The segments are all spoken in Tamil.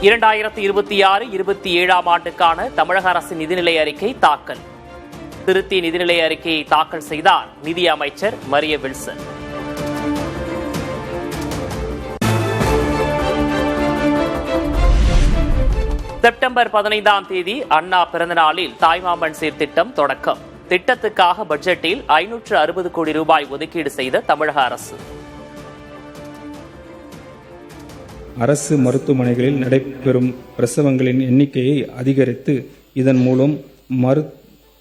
2026-27 ஆண்டுக்கான தமிழக அரசின் நிதிநிலை அறிக்கை தாக்கல். திருத்திய நிதிநிலை அறிக்கையை தாக்கல் செய்தார் நிதி அமைச்சர் மரிய வில்சன். செப்டம்பர் 15ஆம் தேதி அண்ணா பிறந்தநாளில் தாய்மாமன் சீர்திட்டம் தொடக்கம். திட்டத்துக்காக பட்ஜெட்டில் 560 கோடி ரூபாய் ஒதுக்கீடு செய்த தமிழக அரசு. அரசு மருத்துவமனைகளில் நடைபெறும் பிரசவங்களின் எண்ணிக்கையை அதிகரித்து இதன் மூலம்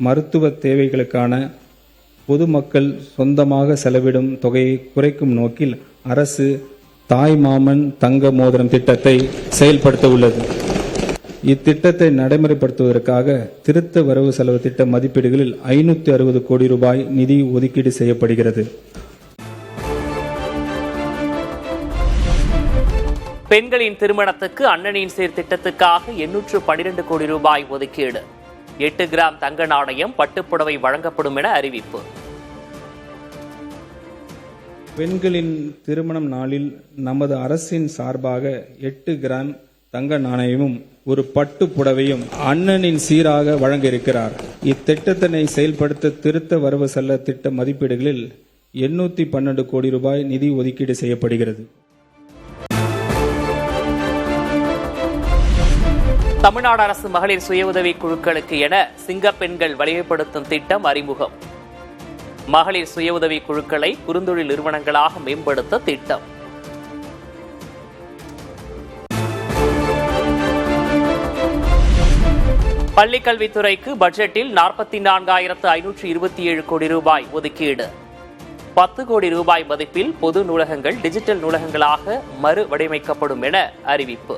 மருத்துவ தேவைகளுக்கான பொதுமக்கள் சொந்தமாக செலவிடும் தொகையை குறைக்கும் நோக்கில் அரசு தாய்மாமன் தங்க மோதிரம் திட்டத்தை செயல்படுத்த உள்ளது. இத்திட்டத்தை நடைமுறைப்படுத்துவதற்காக திருத்த வரவு செலவு திட்ட மதிப்பீடுகளில் 560 கோடி ரூபாய் நிதி ஒதுக்கீடு செய்யப்படுகிறது. பெண்களின் திருமணத்துக்கு அண்ணனின் சீர்திட்டத்துக்காக 812 கோடி ரூபாய் ஒதுக்கீடு. 8 கிராம் தங்க நாணயம் பட்டுப்புடவை வழங்கப்படும் என அறிவிப்பு. பெண்களின் திருமணம் நாளில் நமது அரசின் சார்பாக 8 கிராம் தங்க நாணயமும் ஒரு பட்டு புடவையும் அண்ணனின் சீராக வழங்க இருக்கிறார். இத்திட்டத்தினை செயல்படுத்த திருத்த வரவு செலவு திட்ட மதிப்பீடுகளில் 812 கோடி ரூபாய் நிதி ஒதுக்கீடு செய்யப்படுகிறது. தமிழ்நாடு அரசு மகளிர் சுய உதவி குழுக்களுக்கு என சிங்கப்பெண்கள் வலிமைப்படுத்தும் திட்டம் அறிமுகம். மகளிர் சுய உதவி குழுக்களை குறுந்தொழில் நிறுவனங்களாக மேம்படுத்த திட்டம். பள்ளிக்கல்வித்துறைக்கு பட்ஜெட்டில் 44,527 கோடி ரூபாய் ஒதுக்கீடு. 10 கோடி ரூபாய் மதிப்பில் பொது நூலகங்கள் டிஜிட்டல் நூலகங்களாக மறுவடிவமைக்கப்படும் என அறிவிப்பு.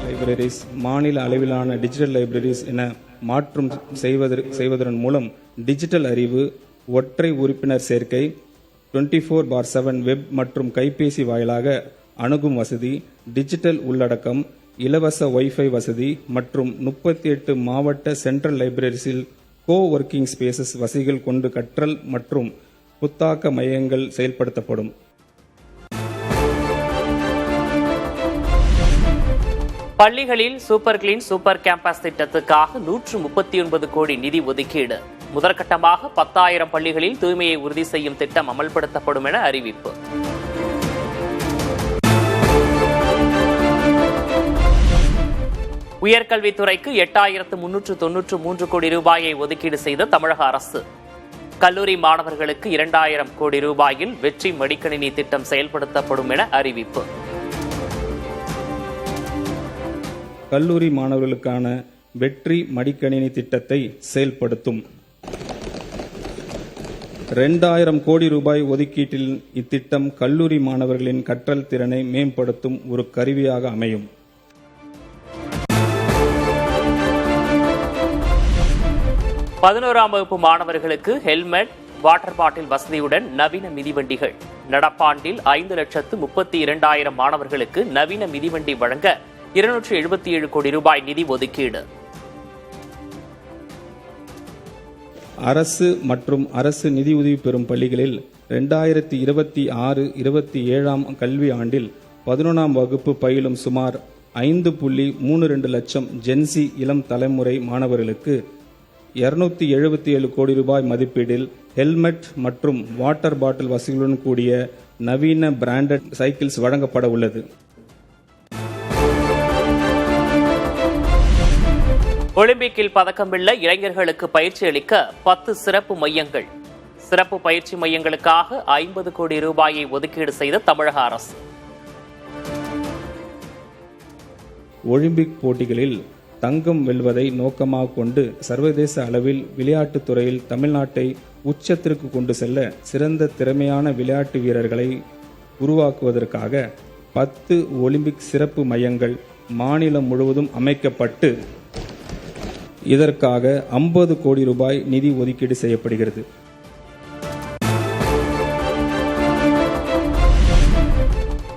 லைப்ரரிஸ் மாநில அளவிலான டிஜிட்டல் லைப்ரரிஸ் என மாற்றம் செய்வதன் மூலம் டிஜிட்டல் அறிவு, ஒற்றை உறுப்பினர் சேர்க்கை, 24/7 வெப் மற்றும் கைபேசி வாயிலாக அணுகும் வசதி, டிஜிட்டல் உள்ளடக்கம், இலவச வைஃபை வசதி மற்றும் 38 மாவட்ட சென்ட்ரல் லைப்ரரிஸில் கோ ஒர்க்கிங் ஸ்பேசஸ் வசதிகள் கொண்டு கற்றல் மற்றும் புத்தாக்க மையங்கள் செயல்படுத்தப்படும். பள்ளிகளில் சூப்பர் கிளீன் சூப்பர் கேம்பஸ் திட்டத்துக்காக 139 கோடி நிதி ஒதுக்கீடு. முதற்கட்டமாக 10,000 பள்ளிகளில் தூய்மையை உறுதி செய்யும் திட்டம் அமல்படுத்தப்படும் என அறிவிப்பு. உயர்கல்வித்துறைக்கு 8,393 கோடி ரூபாயை ஒதுக்கீடு செய்த தமிழக அரசு. கல்லூரி மாணவர்களுக்கு 2,000 கோடி ரூபாயில் வெற்றி மடிக்கணினி திட்டம் செயல்படுத்தப்படும் என அறிவிப்பு. கல்லூரி மாணவர்களுக்கான வெற்றி மடிக்கணினி திட்டத்தை செயல்படுத்தும். 2,000 கோடி ரூபாய் ஒதுக்கீட்டில் இத்திட்டம் கல்லூரி மாணவர்களின் கற்றல் திறனை மேம்படுத்தும் ஒரு கருவியாக அமையும். பதினோராம் வகுப்பு மாணவர்களுக்கு ஹெல்மெட், வாட்டர் பாட்டில் வசதியுடன் நவீன மிதிவண்டிகள். நடப்பாண்டில் 5,32,200 மாணவர்களுக்கு நவீன மிதிவண்டி வழங்க 277 கோடி ரூபாய் நிதி ஒதுக்கீடு. அரசு மற்றும் அரசு நிதியுதவி பெறும் பள்ளிகளில் 2026-27 கல்வி ஆண்டில் 11ஆம் வகுப்பு பயிலும் சுமார் 5.32 லட்சம் ஜென்சி இளம் தலைமுறை மாணவர்களுக்கு 277 கோடி ரூபாய் மதிப்பீடில் ஹெல்மெட் மற்றும் வாட்டர் பாட்டில் வசதிகளுடன் கூடிய நவீன பிராண்டட் சைக்கிள்ஸ் வழங்கப்பட உள்ளது. ஒலிம்பிக்கில் பதக்கம் வெல்ல இளைஞர்களுக்கு பயிற்சி அளிக்க 10 சிறப்பு மையங்கள். சிறப்பு பயிற்சி மையங்களுக்காக 50 கோடி ரூபாயை ஒதுக்கீடு செய்த தமிழக அரசு. ஒலிம்பிக் போட்டிகளில் தங்கம் வெல்வதை நோக்கமாக கொண்டு சர்வதேச அளவில் விளையாட்டுத் துறையில் தமிழ்நாட்டை உச்சத்திற்கு கொண்டு செல்ல சிறந்த திறமையான விளையாட்டு வீரர்களை உருவாக்குவதற்காக 10 ஒலிம்பிக் சிறப்பு மையங்கள் மாநிலம் முழுவதும் அமைக்கப்பட்டு இதற்காக 50 கோடி ரூபாய் நிதி ஒதுக்கீடு செய்யப்படுகிறது.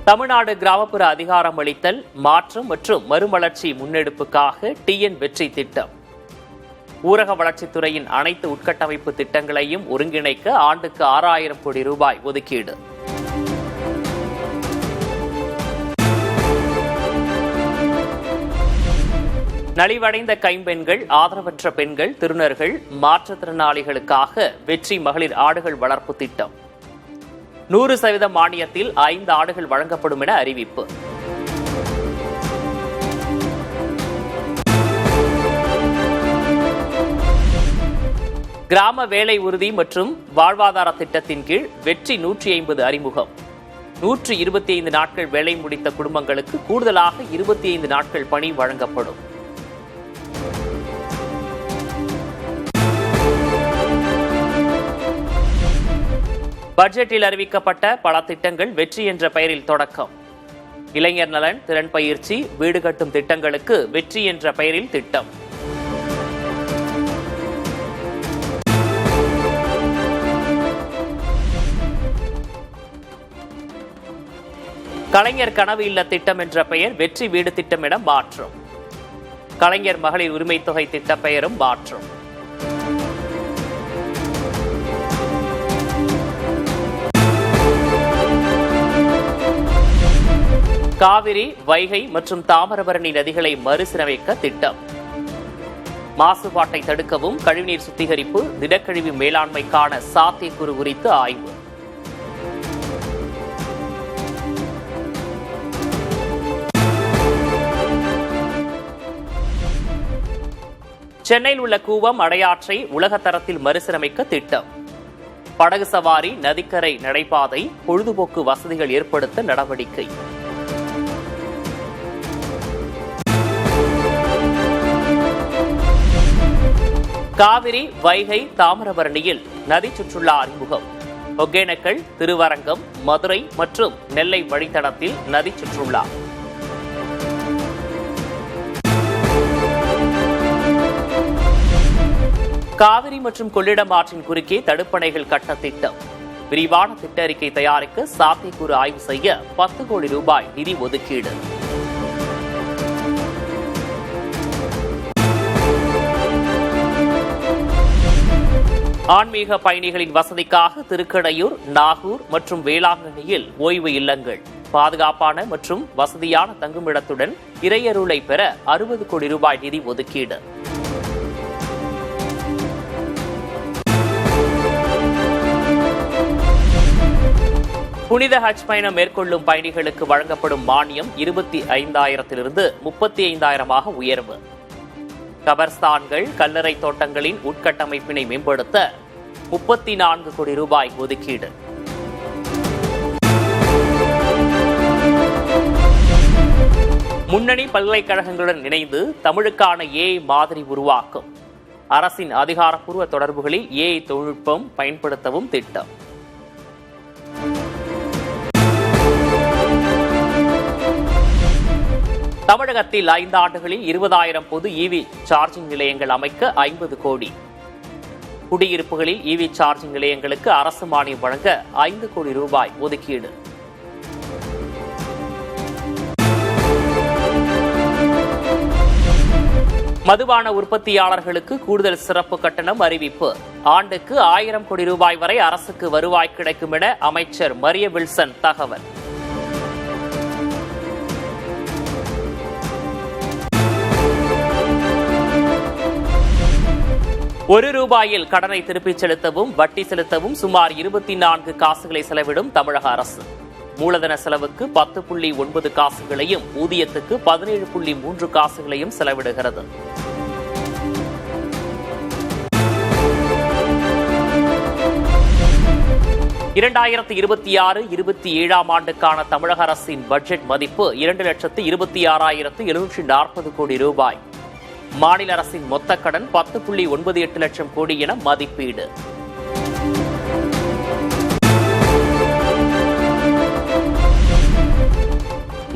தமிழ்நாடு கிராமப்புற அதிகாரம் அளித்தல், மாற்றம் மற்றும் மறுமலர்ச்சி முன்னெடுப்புக்காக TN வெற்றி திட்டம். ஊரக வளர்ச்சித்துறையின் அனைத்து உட்கட்டமைப்பு திட்டங்களையும் ஒருங்கிணைக்க ஆண்டுக்கு 6,000 கோடி ரூபாய் ஒதுக்கீடு. நலிவடைந்த கைம்பெண்கள், ஆதரவற்ற பெண்கள், திருநர்கள், மாற்றுத்திறனாளிகளுக்காக வெற்றி மகளிர் ஆடுகள் வளர்ப்பு திட்டம் 100% மானியத்தில் 5 ஆடுகள் வழங்கப்படும் என அறிவிப்பு. கிராம வேலை உறுதி மற்றும் வாழ்வாதார திட்டத்தின் கீழ் வெற்றி 150 அறிமுகம். 125 நாட்கள் வேலை முடித்த குடும்பங்களுக்கு கூடுதலாக 25 நாட்கள் பணி வழங்கப்படும். பட்ஜெட்டில் அறிவிக்கப்பட்ட பல திட்டங்கள் வெற்றி என்ற பெயரில் தொடக்கம். இளைஞர் நலன், திறன் பயிற்சி, வீடு கட்டும் திட்டங்களுக்கு வெற்றி என்ற பெயரில் திட்டம். கலைஞர் கனவு இல்ல திட்டம் என்ற பெயர் வெற்றி வீடு திட்டம் என மாற்றம். கலைஞர் மகளிர் உரிமை தொகை திட்ட பெயரும் மாற்றம். காவிரி, வைகை மற்றும் தாமிரபரணி நதிகளை மறுசீரமைக்க திட்டம். மாசுபாட்டை தடுக்கவும் கழிவுநீர் சுத்திகரிப்பு, திடக்கழிவு மேலாண்மைக்கான சாத்தியக்கூறு குறித்து ஆய்வு. சென்னையில் உள்ள கூவம், அடையாற்றை உலகத்தரத்தில் மறுசீரமைக்க திட்டம். படகு சவாரி, நதிக்கரை நடைபாதை, பொழுதுபோக்கு வசதிகள் ஏற்படுத்த நடவடிக்கை. காவிரி, வைகை, தாமிரபரணியில் நதி சுற்றுலா அறிமுகம். ஒகேனக்கல், திருவரங்கம், மதுரை மற்றும் நெல்லை வழித்தடத்தில் நதி சுற்றுலா. காவிரி மற்றும் கொள்ளிடம் ஆற்றின் குறுக்கே தடுப்பணைகள் கட்ட திட்டம். விரிவான திட்ட அறிக்கை தயாரிக்க சாத்தியக்கூறு ஆய்வு செய்ய 10 கோடி ரூபாய் நிதி ஒதுக்கீடு. ஆன்மீக பயணிகளின் வசதிக்காக திருக்கடையூர், நாகூர் மற்றும் வேளாங்கண்ணியில் ஓய்வு இல்லங்கள். பாதுகாப்பான மற்றும் வசதியான தங்குமிடத்துடன் இறையருளை பெற 60 கோடி ரூபாய் நிதி ஒதுக்கீடு. புனித ஹஜ் பயணம் மேற்கொள்ளும் பயணிகளுக்கு வழங்கப்படும் மானியம் 25,000 35,000 உயர்வு. கபர்ஸ்தான்கள், கல்லறை தோட்டங்களின் உட்கட்டமைப்பினை மேம்படுத்த 34 கோடி ரூபாய் ஒதுக்கீடு. முன்னணி பல்கலைக்கழகங்களுடன் இணைந்து தமிழுக்கான ஏஐ மாதிரி உருவாக்கும். அரசின் அதிகாரப்பூர்வ தொடர்புகளில் ஏஐ தொழில்நுட்பம் பயன்படுத்தவும் திட்டம். தமிழகத்தில் 5 ஆண்டுகளில் 20,000 பொது இவி சார்ஜிங் நிலையங்கள் அமைக்க 50 கோடி. குடியிருப்புகளில் இவி சார்ஜிங் நிலையங்களுக்கு அரசு மானியம் வழங்க 5 கோடி ரூபாய் ஒதுக்கீடு. மதுபான உற்பத்தியாளர்களுக்கு கூடுதல் சிறப்பு கட்டணம் அறிவிப்பு. ஆண்டுக்கு 1000 கோடி ரூபாய் வரை அரசுக்கு வருவாய் கிடைக்கும் என அமைச்சர் மரிய வில்சன் தகவல். ₹1 கடனை திருப்பிச் செலுத்தவும் வட்டி செலுத்தவும் சுமார் 24 காசுகளை செலவிடும் தமிழக அரசு. மூலதன செலவுக்கு 10.9 காசுகளையும் ஊதியத்துக்கு 17.3 காசுகளையும் செலவிடுகிறது. ஆண்டுக்கான தமிழக அரசின் பட்ஜெட் மதிப்பு 2,26,740 கோடி ரூபாய். மாநில அரசின் மொத்த கடன் 10.98 லட்சம் கோடி என மதிப்பீடு.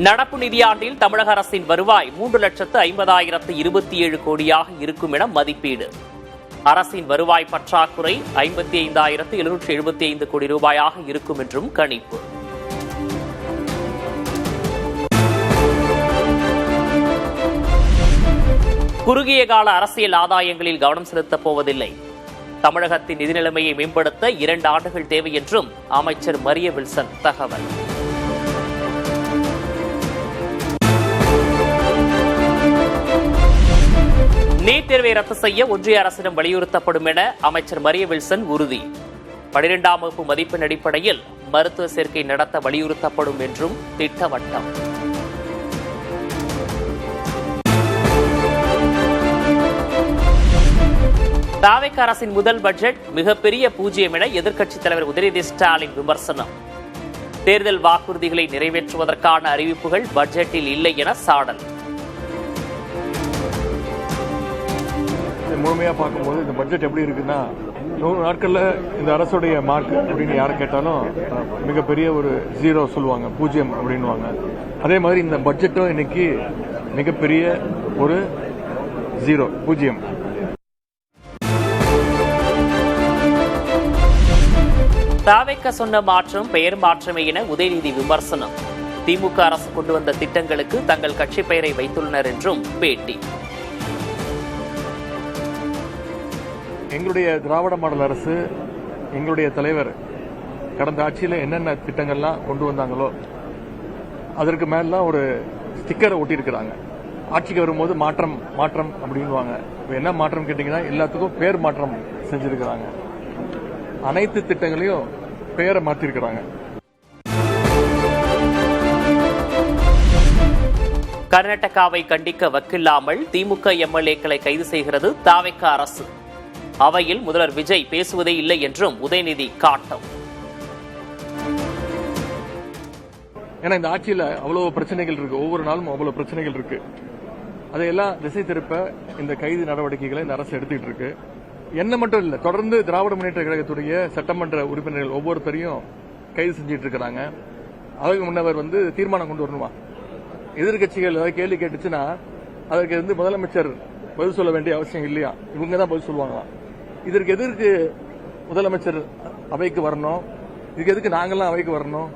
நடப்பு நிதியாண்டில் தமிழக அரசின் வருவாய் 3,50,27 கோடியாக இருக்கும் என மதிப்பீடு. அரசின் வருவாய் பற்றாக்குறை 55,775 கோடி ரூபாயாக இருக்கும் என்றும் கணிப்பு. குறுகிய கால அரசியல் ஆதாயங்களில் கவனம் செலுத்தப் போவதில்லை. தமிழகத்தின் நிதி நிலைமையை மேம்படுத்த 2 ஆண்டுகள் தேவை என்றும் அமைச்சர் மரிய வில்சன் தகவல். நீட் தேர்வை ரத்து செய்ய ஒன்றிய அரசிடம் வலியுறுத்தப்படும் என அமைச்சர் மரிய வில்சன் உறுதி. 12ஆம் வகுப்பு மதிப்பெண் அடிப்படையில் மருத்துவ சேர்க்கை நடத்த வலியுறுத்தப்படும் என்றும் திட்டவட்டம். தாவேக அரசின் முதல் பட்ஜெட் மிகப்பெரிய பூஜ்ஜியம் என எதிர்க்கட்சித் தலைவர் உதயநிதி ஸ்டாலின் விமர்சனம். தேர்தல் வாக்குறுதிகளை நிறைவேற்றுவதற்கான அறிவிப்புகள் பட்ஜெட்டில் இல்லை என சாடல். முழுமையா பார்க்கும்போது இந்த பட்ஜெட் எப்படி இருக்குன்னா 100 நாட்கள்ல இந்த அரசுடைய மார்க் அப்படின்னு யாரை கேட்டாலும் மிகப்பெரிய ஒரு 0 சொல்லுவாங்க, பூஜ்ஜியம் அப்படின்வாங்க. அதே மாதிரி இந்த பட்ஜெட்டும் இன்னைக்கு மிகப்பெரிய ஒரு 0, பூஜ்ஜியம். தாவேக சொன்ன மாற்றம் பெயர் மாற்றமே என உதயநிதி விமர்சனம். திமுக அரசு கொண்டு வந்த திட்டங்களுக்கு தங்கள் கட்சி பெயரை வைத்துள்ளனர் என்றும் பேட்டி. எங்களுடைய திராவிட மாடல் அரசு, எங்களுடைய தலைவர் கடந்த ஆட்சியில் என்னென்ன திட்டங்கள்லாம் கொண்டு வந்தாங்களோ அதற்கு மேலாம் ஒரு ஸ்டிக்கரை ஒட்டியிருக்கிறாங்க. ஆட்சிக்கு வரும்போது மாற்றம் மாற்றம் அப்படின்வாங்க. என்ன மாற்றம் கேட்டீங்கன்னா எல்லாத்துக்கும் பேர் மாற்றம் செஞ்சிருக்கிறாங்க. அனைத்து திட்டங்களையும் பெயரை மாற்றிருக்கிறாங்க. கர்நாடகாவை கண்டிக்க வக்கில்லாமல் திமுக எம்எல்ஏக்களை கைது செய்கிறது தாவேக அரசு. அவையில் முதல்வர் விஜய் பேசுவதே இல்லை என்றும் உதயநிதி காட்டம். ஏன்னா இந்த ஆட்சியில் அவ்வளவு பிரச்சனைகள் இருக்கு, ஒவ்வொரு நாளும் அவ்வளவு பிரச்சனைகள் இருக்கு. அதையெல்லாம் திசை திருப்ப இந்த கைது நடவடிக்கைகளை இந்த அரசு எடுத்துட்டு இருக்கு. என்ன மட்டும் இல்ல, தொடர்ந்து திராவிட முன்னேற்ற கழகத்துடைய சட்டமன்ற உறுப்பினர்கள் ஒவ்வொருத்தரையும் கைது செஞ்சிட்டு இருக்கிறாங்க. அதுக்கு முன்னவர் தீர்மானம் கொண்டு வரணுமா? எதிர்கட்சிகள் ஏதாவது கேள்வி கேட்டுச்சுன்னா அதற்கு முதலமைச்சர் பதில் சொல்ல வேண்டிய அவசியம் இல்லையா? இவங்க தான் பதில் சொல்லுவாங்களா? இதற்கு எதற்கு முதலமைச்சர் அவைக்கு வரணும்? இதுக்கு எதுக்கு நாங்கெல்லாம் அவைக்கு வரணும்?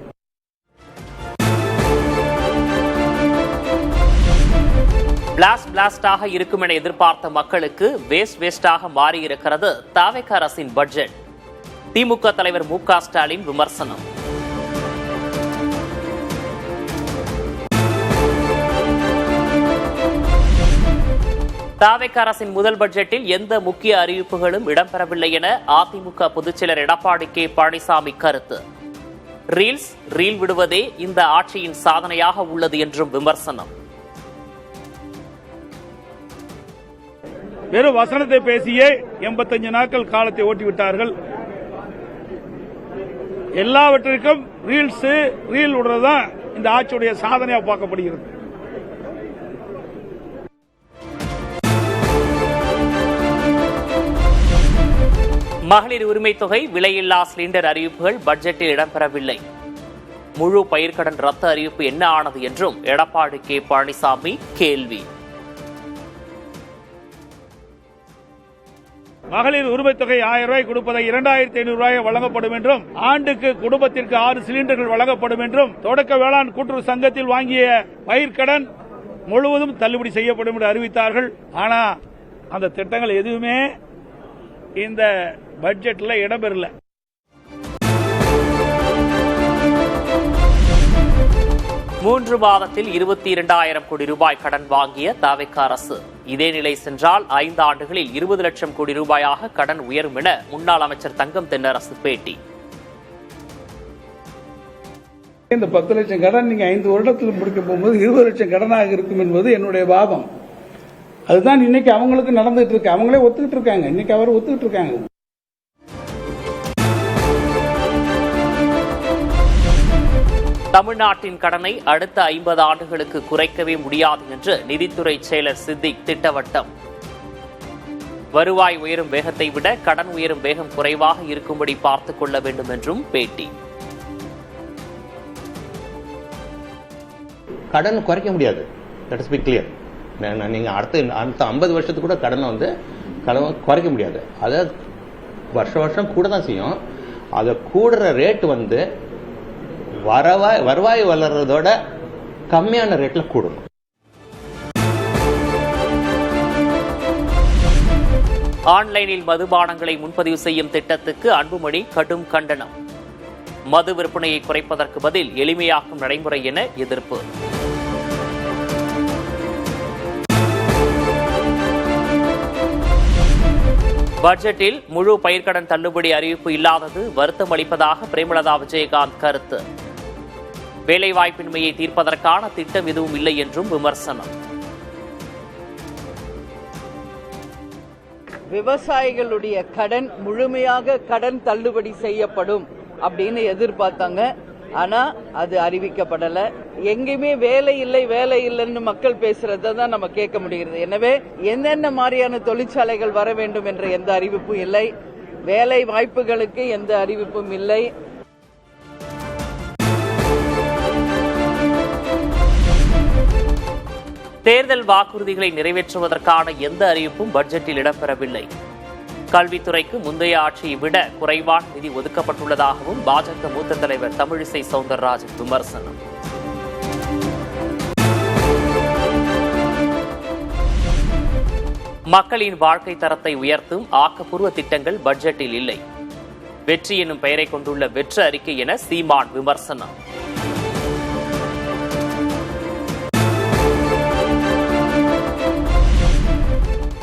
பிளாஸ்டாக இருக்கும் என எதிர்பார்த்த மக்களுக்கு வேஸ்டாக மாறியிருக்கிறது தாவேக அரசின் பட்ஜெட். திமுக தலைவர் மு.க. ஸ்டாலின் விமர்சனம். தாவேக அரசின் முதல் பட்ஜெட்டில் எந்த முக்கிய அறிவிப்புகளும் இடம்பெறவில்லை என அதிமுக பொதுச்செயலர் எடப்பாடி கே. பழனிசாமி கருத்து. ரீல் விடுவதே இந்த ஆட்சியின் சாதனையாக உள்ளது என்றும் விமர்சனம். வெறும் வசனத்தை பேசியே 85 நாட்கள் காலத்தை ஓட்டிவிட்டார்கள். எல்லாவற்றிற்கும் ரீல் விடுறதுதான் இந்த ஆட்சியுடைய சாதனையாக பார்க்கப்படுகிறது. மகளிர் உரிமை தொகை, விலையில்லா சிலிண்டர் அறிவிப்புகள் பட்ஜெட்டில் இடம்பெறவில்லை. முழு பயிர்க்கடன் ரத்து அறிவிப்பு என்ன ஆனது என்றும் எடப்பாடி கே. பழனிசாமி கேள்வி. மகளிர் உரிமை தொகை 1000 ரூபாய் கொடுப்பதை 2500 ரூபாய் வழங்கப்படும் என்றும், ஆண்டுக்கு குடும்பத்திற்கு 6 சிலிண்டர்கள் வழங்கப்படும் என்றும், தொடக்க வேளாண் கூட்டுறவு சங்கத்தில் வாங்கிய பயிர்க்கடன் முழுவதும் தள்ளுபடி செய்யப்படும் என்று அறிவித்தார்கள். ஆனா அந்த திட்டங்கள் எதுவுமே இந்த பட்ஜெட்ல இடம்பெறல. மூன்று மாதத்தில் 22,000 கோடி ரூபாய் கடன் வாங்கிய தாவேக அரசு. இதே நிலை சென்றால் 5 ஆண்டுகளில் 20 லட்சம் கோடி ரூபாயாக கடன் உயரும் என முன்னாள் அமைச்சர் தங்கம் தென்னரசு பேட்டி. இந்த 10 லட்சம் கடன் நீங்க 5 வருடத்தில் முடிக்க போகும்போது 20 லட்சம் கடனாக இருக்கும் என்பது என்னுடைய வாதம். அதுதான் இன்னைக்கு அவங்களுக்கு நடந்துட்டு இருக்கு. அவங்களே ஒத்துக்கிட்டு இருக்காங்க. இன்னைக்கு அவர் ஒத்துக்கிட்டு இருக்காங்க. தமிழ்நாட்டின் கடனை அடுத்த 50 ஆண்டுகளுக்கு குறைக்கவே முடியாது என்று நிதித்துறை செயலர் சித்திக் திட்டவட்டம். வருவாய் உயரும் வேகத்தை விட கடன் உயரும் வேகம் குறைவாக இருக்கும்படி பார்த்துக் கொள்ள வேண்டும் என்றும் பேட்டி. கடன் குறைக்க முடியாது. That is B clear. நீங்க அடுத்த 50 வருஷத்துக்கு கூட கடன் குறைக்க முடியாது. அதை வருஷம் கூட தான் செய்யும். அதை கூடுற ரேட் வருவாய் வளர்றதோட கம்மியான ரேட்ல கூடும். ஆன்லைனில் மதுபானங்களை முன்பதிவு செய்யும் திட்டத்துக்கு அன்புமணி கடும் கண்டனம். மது விற்பனையை குறைப்பதற்கு பதில் எளிமையாக்கும் நடைமுறை என எதிர்ப்பு. பட்ஜெட்டில் முழு பயிர்க்கடன் தள்ளுபடி அறிவிப்பு இல்லாதது வருத்தம் அளிப்பதாக பிரேமலதா விஜயகாந்த் கருத்து. வேலைவாய்ப்பின்மையை தீர்ப்பதற்கான திட்டம் எதுவும் இல்லை என்றும் விமர்சனம். விவசாயிகளுடைய கடன் முழுமையாக கடன் தள்ளுபடி செய்யப்படும் அப்படின்னு எதிர்பார்த்தாங்க. ஆனா அது அறிவிக்கப்படல. எங்கேயுமே வேலை இல்லை வேலை இல்லைன்னு மக்கள் பேசுறத தான் நம்ம கேட்க முடிகிறது. எனவே என்னென்ன மாதிரியான தொழிற்சாலைகள் வர வேண்டும் என்ற எந்த அறிவிப்பும் இல்லை. வேலை வாய்ப்புகளுக்கு எந்த அறிவிப்பும் இல்லை. தேர்தல் வாக்குறுதிகளை நிறைவேற்றுவதற்கான எந்த அறிவிப்பும் பட்ஜெட்டில் இடம்பெறவில்லை. கல்வித்துறைக்கு முந்தைய ஆட்சியை விட குறைவான நிதி ஒதுக்கப்பட்டுள்ளதாகவும் பாஜக மூத்த தலைவர் தமிழிசை சவுந்தரராஜன் விமர்சனம். மக்களின் வாழ்க்கை தரத்தை உயர்த்தும் ஆக்கப்பூர்வ திட்டங்கள் பட்ஜெட்டில் இல்லை. வெற்றி என்னும் பெயரை கொண்டுள்ள வெற்று அறிக்கை என சீமான் விமர்சனம்.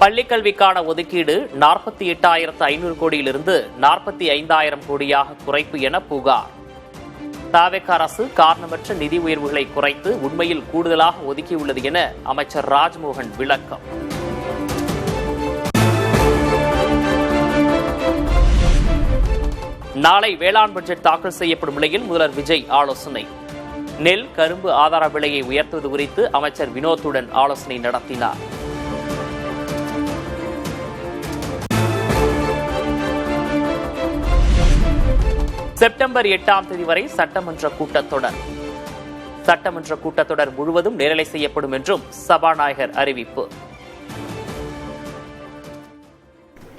பள்ளிக்கல்விக்கான ஒதுக்கீடு 48,500 கோடியிலிருந்து 45,000 கோடியாக குறைப்பு என புகார். தாவேக அரசு காரணமற்ற நிதி உயர்வுகளை குறைத்து உண்மையில் கூடுதலாக ஒதுக்கியுள்ளது என அமைச்சர் ராஜ்மோகன் விளக்கம். நாளை வேளாண் பட்ஜெட் தாக்கல் செய்யப்படும் நிலையில் முதல்வர் விஜய் ஆலோசனை. நெல், கரும்பு ஆதார விலையை உயர்த்துவது குறித்து அமைச்சர் வினோத்துடன் ஆலோசனை நடத்தினார். செப்டம்பர் 8ஆம் தேதி வரை சட்டமன்ற கூட்டத்தொடர் முழுவதும் நேரலை செய்யப்படும் என்றும் சபாநாயகர் அறிவிப்பு.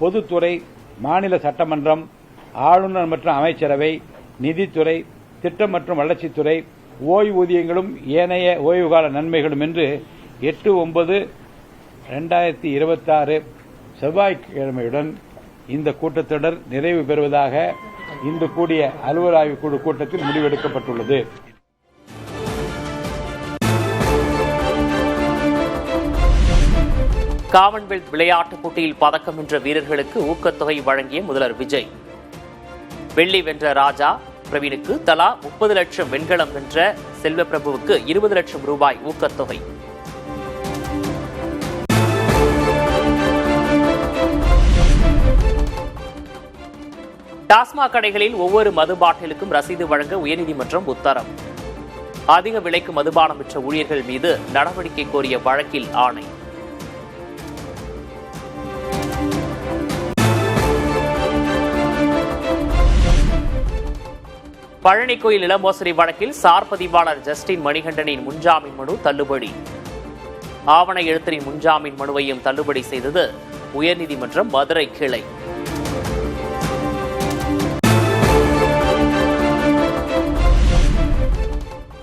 பொதுத்துறை, மாநில சட்டமன்றம், ஆளுநர் மற்றும் அமைச்சரவை, நிதித்துறை, திட்டம் மற்றும் வளர்ச்சித்துறை, ஓய்வூதியங்களும் ஏனைய ஓய்வுகால நன்மைகளும் என்று 8/9/2026 செவ்வாய்க்கிழமையுடன் இந்த கூட்டத்தொடர் நிறைவு பெறுவதாக இன்று கூடிய அலுவல் ஆய்வுக் குழு கூட்டத்தில் முடிவெடுக்கப்பட்டுள்ளது. காமன்வெல்த் விளையாட்டுப் போட்டியில் பதக்கம் வென்ற வீரர்களுக்கு ஊக்கத்தொகை வழங்கிய முதல்வர் விஜய். வெள்ளி வென்ற ராஜா பிரவீனுக்கு தலா 30 லட்சம், வெண்கலம் வென்ற செல்வப்பிரபுவுக்கு 20 லட்சம் ரூபாய் ஊக்கத்தொகை. டாஸ்மாக் கடைகளில் ஒவ்வொரு மது பாட்டிலுக்கும் ரசீது வழங்க உயர்நீதிமன்றம் உத்தரவு. அதிக விலைக்கு மதுபானம் விற்ற ஊழியர்கள் மீது நடவடிக்கை கோரிய வழக்கில் ஆணை. பழனி கோயில் நிலமோசடி வழக்கில் சார் பதிவாளர் ஜஸ்டின் மணிகண்டனின் முன்ஜாமீன் மனு தள்ளுபடி. ஆவண எழுத்தரின் முன்ஜாமீன் மனுவையும் தள்ளுபடி செய்தது உயர்நீதிமன்றம் மதுரை கிளை.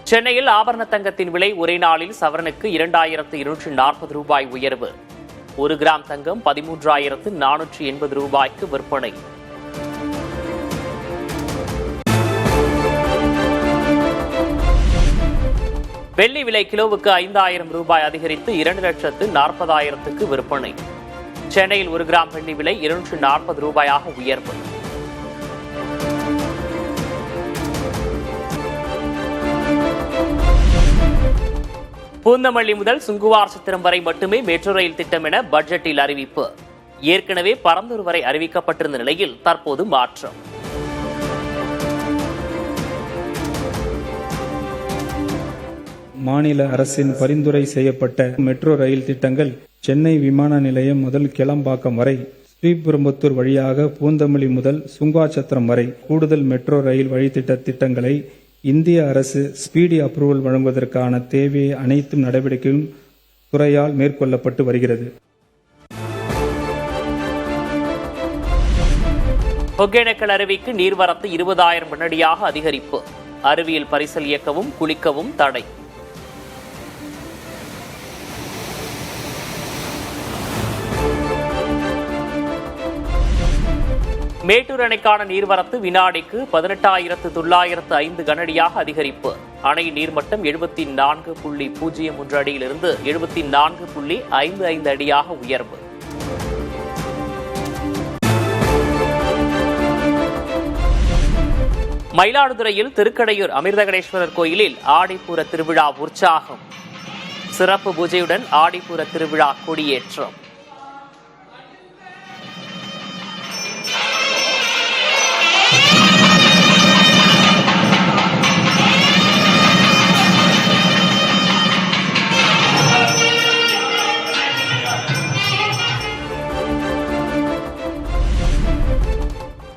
சென்னையில் ஆபரண தங்கத்தின் விலை ஒரே நாளில் சவரனுக்கு 2,240 ரூபாய் உயர்வு. 1 கிராம் தங்கம் 13,480 ரூபாய்க்கு விற்பனை. வெள்ளி விலை கிலோவுக்கு 5,000 ரூபாய் அதிகரித்து 2,40,000க்கு விற்பனை. சென்னையில் 1 கிராம் வெள்ளி விலை 240 ரூபாயாக உயர்வு. பூந்தமல்லி முதல் சுங்குவார் சத்திரம் வரை மட்டுமே மெட்ரோ ரயில் திட்டம் என பட்ஜெட்டில் அறிவிப்பு. ஏற்கனவே பரந்தூர் வரை அறிவிக்கப்பட்டிருந்த நிலையில் தற்போது மாற்றம். மாநில அரசின் பரிந்துரை செய்யப்பட்ட மெட்ரோ ரயில் திட்டங்கள் சென்னை விமான நிலையம் முதல் கிளம்பாக்கம் வரை, ஸ்ரீபெரும்புத்தூர் வழியாக பூந்தமல்லி முதல் சுங்குவார்சத்திரம் வரை கூடுதல் மெட்ரோ ரயில் வழித்திட்ட திட்டங்களை இந்திய அரசு ஸ்பீடி அப்ரூவல் வழங்குவதற்கான தேவையை அனைத்து நடவடிக்கையும் துறையால் மேற்கொள்ளப்பட்டு வருகிறது. ஒகேனக்கல் அருவிக்கு நீர்வரத்து 20,000 வினாடியாக அதிகரிப்பு. அருவியில் பரிசல் இயக்கவும் குளிக்கவும் தடை. மேட்டூர் அணைக்கான நீர்வரத்து வினாடிக்கு 18,905 கனஅடியாக அதிகரிப்பு. அணை நீர்மட்டம் 74.03 அடியிலிருந்து 74.55 அடியாக உயர்வு. மயிலாடுதுறையில் திருக்கடையூர் அமிர்தகடேஸ்வரர் கோயிலில் ஆடிப்பூர திருவிழா உற்சாகம். சிறப்பு பூஜையுடன் ஆடிப்பூர திருவிழா கொடியேற்றம்.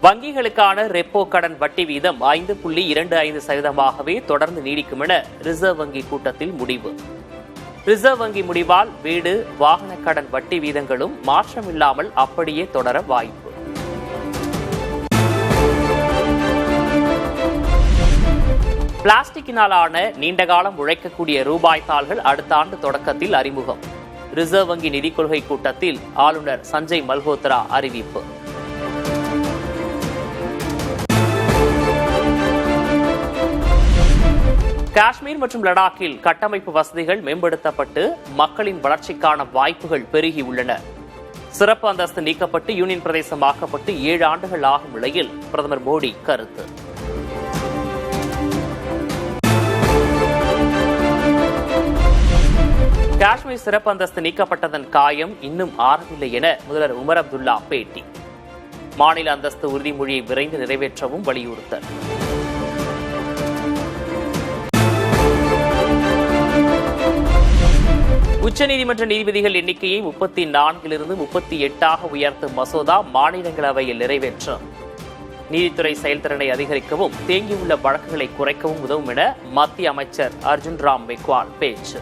வங்கிகளுக்கான ரெப்போ கடன் வட்டி வீதம் 5.25%ஆகவே தொடர்ந்து நீடிக்கும் என ரிசர்வ் வங்கி கூட்டத்தில் முடிவு. ரிசர்வ் வங்கி முடிவால் வீடு, வாகன கடன் வட்டி வீதங்களும் மாற்றமில்லாமல் அப்படியே தொடர வாய்ப்பு. பிளாஸ்டிக்கினாலான நீண்டகாலம் உழைக்கக்கூடிய ரூபாய் தாள்கள் அடுத்த ஆண்டு தொடக்கத்தில் அறிமுகம். ரிசர்வ் வங்கி நிதிக் கொள்கை கூட்டத்தில் ஆளுநர் சஞ்சய் மல்ஹோத்ரா அறிவிப்பு. காஷ்மீர் மற்றும் லடாக்கில் கட்டமைப்பு வசதிகள் மேம்படுத்தப்பட்டு மக்களின் வளர்ச்சிக்கான வாய்ப்புகள் பெருகியுள்ளன. சிறப்பு அந்தஸ்து நீக்கப்பட்டு யூனியன் பிரதேசமாக்கப்பட்டு 7 ஆண்டுகள் ஆகும் நிலையில் பிரதமர் மோடி கருத்து. காஷ்மீர் சிறப்பு அந்தஸ்து நீக்கப்பட்டதன் காயம் இன்னும் ஆறவில்லை என முதல்வர் உமர் அப்துல்லா பேட்டி. மாநில அந்தஸ்து உறுதிமொழியை விரைந்து நிறைவேற்றவும் வலியுறுத்தல். உச்சநீதிமன்ற நீதிபதிகள் எண்ணிக்கையை 34 38 உயர்த்தும் மசோதா மாநிலங்களவையில் நிறைவேற்றம். நீதித்துறை செயல்திறனை அதிகரிக்கவும் தேங்கியுள்ள வழக்குகளை குறைக்கவும் உதவும் என மத்திய அமைச்சர் அர்ஜுன் ராம் மெக்வால் பேச்சு.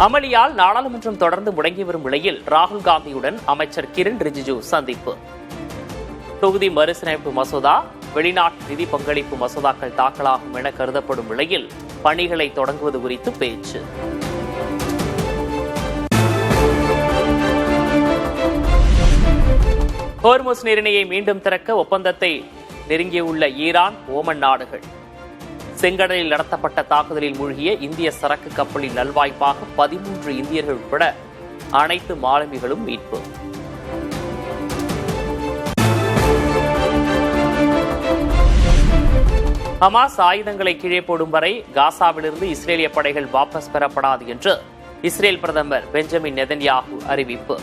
அமளியால் நாடாளுமன்றம் தொடர்ந்து முடங்கி வரும் நிலையில் ராகுல் காந்தியுடன் அமைச்சர் கிரண் ரிஜிஜு சந்திப்பு. தொகுதி மறுசீரமைப்பு மசோதா, வெளிநாட்டு நிதி பங்களிப்பு மசோதாக்கள் தாக்கலாகும் என கருதப்படும் நிலையில் பணிகளை தொடங்குவது குறித்து பேச்சு. ஹோர்முஸ் நீரிணையை மீண்டும் திறக்க ஒப்பந்தத்தை நெருங்கியுள்ள ஈரான், ஓமன் நாடுகள். செங்கடலில் நடத்தப்பட்ட தாக்குதலில் மூழ்கிய இந்திய சரக்கு கப்பலின் நல்வாய்ப்பாக 13 இந்தியர்கள் உட்பட அனைத்து மாலுமிகளும் மீட்பு. ஹமாஸ் ஆயுதங்களை கீழே போடும் வரை காசாவிலிருந்து இஸ்ரேலிய படைகள் வாபஸ் பெறப்படாது என்று இஸ்ரேல் பிரதமர் பெஞ்சமின் நெதன்யாகு அறிவிப்பு.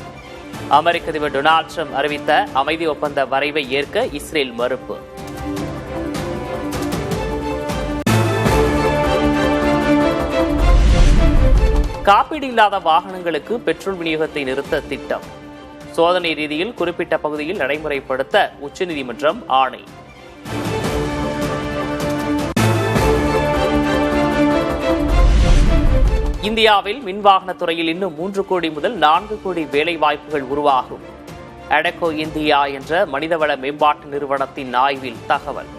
அமெரிக்க அதிபர் டொனால்டு ட்ரம்ப் அறிவித்த அமைதி ஒப்பந்த வரைவை ஏற்க இஸ்ரேல் மறுப்பு. காப்பீடு இல்லாத வாகனங்களுக்கு பெட்ரோல் விநியோகத்தை நிறுத்த திட்டம். சோதனை ரீதியில் குறிப்பிட்ட பகுதியில் நடைமுறைப்படுத்த உச்சநீதிமன்றம் ஆணை. இந்தியாவில் மின்வாகன துறையில் இன்னும் 3 கோடி முதல் 4 கோடி வேலை வாய்ப்புகள் உருவாகும். அடெக்கோ இந்தியா என்ற மனிதவள மேம்பாட்டு நிறுவனத்தின் ஆய்வில் தகவல்.